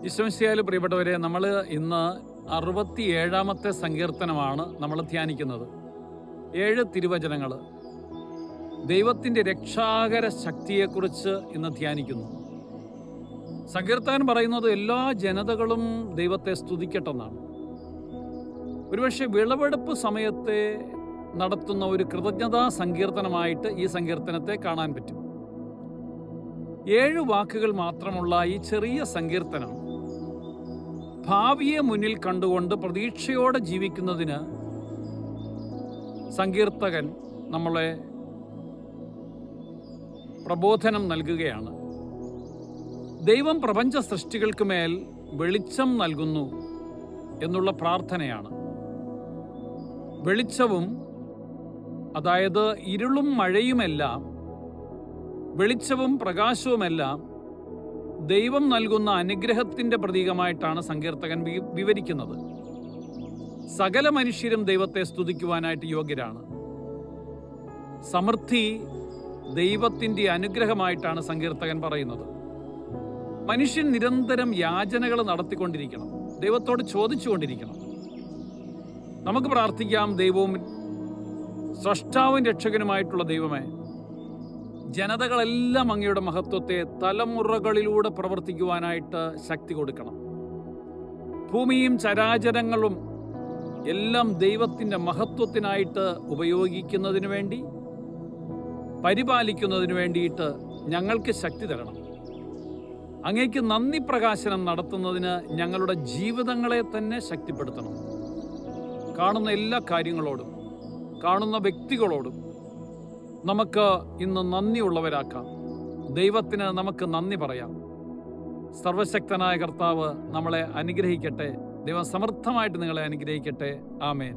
ഈശോമിശിഹായിൽ പ്രിയപ്പെട്ടവരെ, നമ്മൾ ഇന്ന് 67-ാമത്തെ സങ്കീർത്തനമാണ് നമ്മൾ ധ്യാനിക്കുന്നത്. 7 തിരുവചനങ്ങൾ ദൈവത്തിൻ്റെ രക്ഷാകര ശക്തിയെക്കുറിച്ച് ഇന്ന് ധ്യാനിക്കുന്നു. സങ്കീർത്തനം പറയുന്നത് എല്ലാ ജനതകളും ദൈവത്തെ സ്തുതിക്കട്ടെന്നാണ്. ഒരുപക്ഷെ വിളവെടുപ്പ് സമയത്തെ നടത്തുന്ന ഒരു കൃതജ്ഞതാ സങ്കീർത്തനമായിട്ട് ഈ സങ്കീർത്തനത്തെ കാണാൻ പറ്റും. 7 വാക്കുകൾ മാത്രമുള്ള ഈ ചെറിയ സങ്കീർത്തനം ഭാവിയെ മുന്നിൽ കണ്ടുകൊണ്ട് പ്രതീക്ഷയോടെ ജീവിക്കുന്നതിന് സങ്കീർത്തകൻ നമ്മളെ പ്രബോധനം നൽകുകയാണ്. ദൈവം പ്രപഞ്ച സൃഷ്ടികൾക്ക് മേൽ വെളിച്ചം നൽകുന്നു എന്നുള്ള പ്രാർത്ഥനയാണ്. വെളിച്ചവും, അതായത് ഇരുളും മഴയുമെല്ലാം, വെളിച്ചവും പ്രകാശവുമെല്ലാം ദൈവം നൽകുന്ന അനുഗ്രഹത്തിൻ്റെ പ്രതീകമായിട്ടാണ് സങ്കീർത്തകൻ വിവരിക്കുന്നത്. സകല മനുഷ്യരും ദൈവത്തെ സ്തുതിക്കുവാനായിട്ട് യോഗ്യരാണ്. സമൃദ്ധി ദൈവത്തിൻ്റെ അനുഗ്രഹമായിട്ടാണ് സങ്കീർത്തകൻ പറയുന്നത്. മനുഷ്യൻ നിരന്തരം യാചനകൾ നടത്തിക്കൊണ്ടിരിക്കണം, ദൈവത്തോട് ചോദിച്ചുകൊണ്ടിരിക്കണം. നമുക്ക് പ്രാർത്ഥിക്കാം, ദൈവവും സ്രഷ്ടാവും രക്ഷകനുമായിട്ടുള്ള ദൈവമേ, ജനതകളെല്ലാം അങ്ങയുടെ മഹത്വത്തെ തലമുറകളിലൂടെ പ്രവർത്തിക്കുവാനായിട്ട് ശക്തി കൊടുക്കണം. ഭൂമിയും ചരാചരങ്ങളും എല്ലാം ദൈവത്തിൻ്റെ മഹത്വത്തിനായിട്ട് ഉപയോഗിക്കുന്നതിന് വേണ്ടി, പരിപാലിക്കുന്നതിന് വേണ്ടിയിട്ട് ഞങ്ങൾക്ക് ശക്തി തരണം. അങ്ങേക്ക് നന്ദി പ്രകാശനം നടത്തുന്നതിന് ഞങ്ങളുടെ ജീവിതങ്ങളെ തന്നെ ശക്തിപ്പെടുത്തണം. കാണുന്ന എല്ലാ കാര്യങ്ങളോടും, കാണുന്ന വ്യക്തികളോടും നമുക്ക് ഇന്ന് നന്ദിയുള്ളവരാക്കാം. ദൈവത്തിന് നമുക്ക് നന്ദി പറയാം. സർവശക്തനായ കർത്താവ് നമ്മളെ അനുഗ്രഹിക്കട്ടെ. ദൈവം സമൃദ്ധമായിട്ട് നിങ്ങളെ അനുഗ്രഹിക്കട്ടെ. ആമേൻ.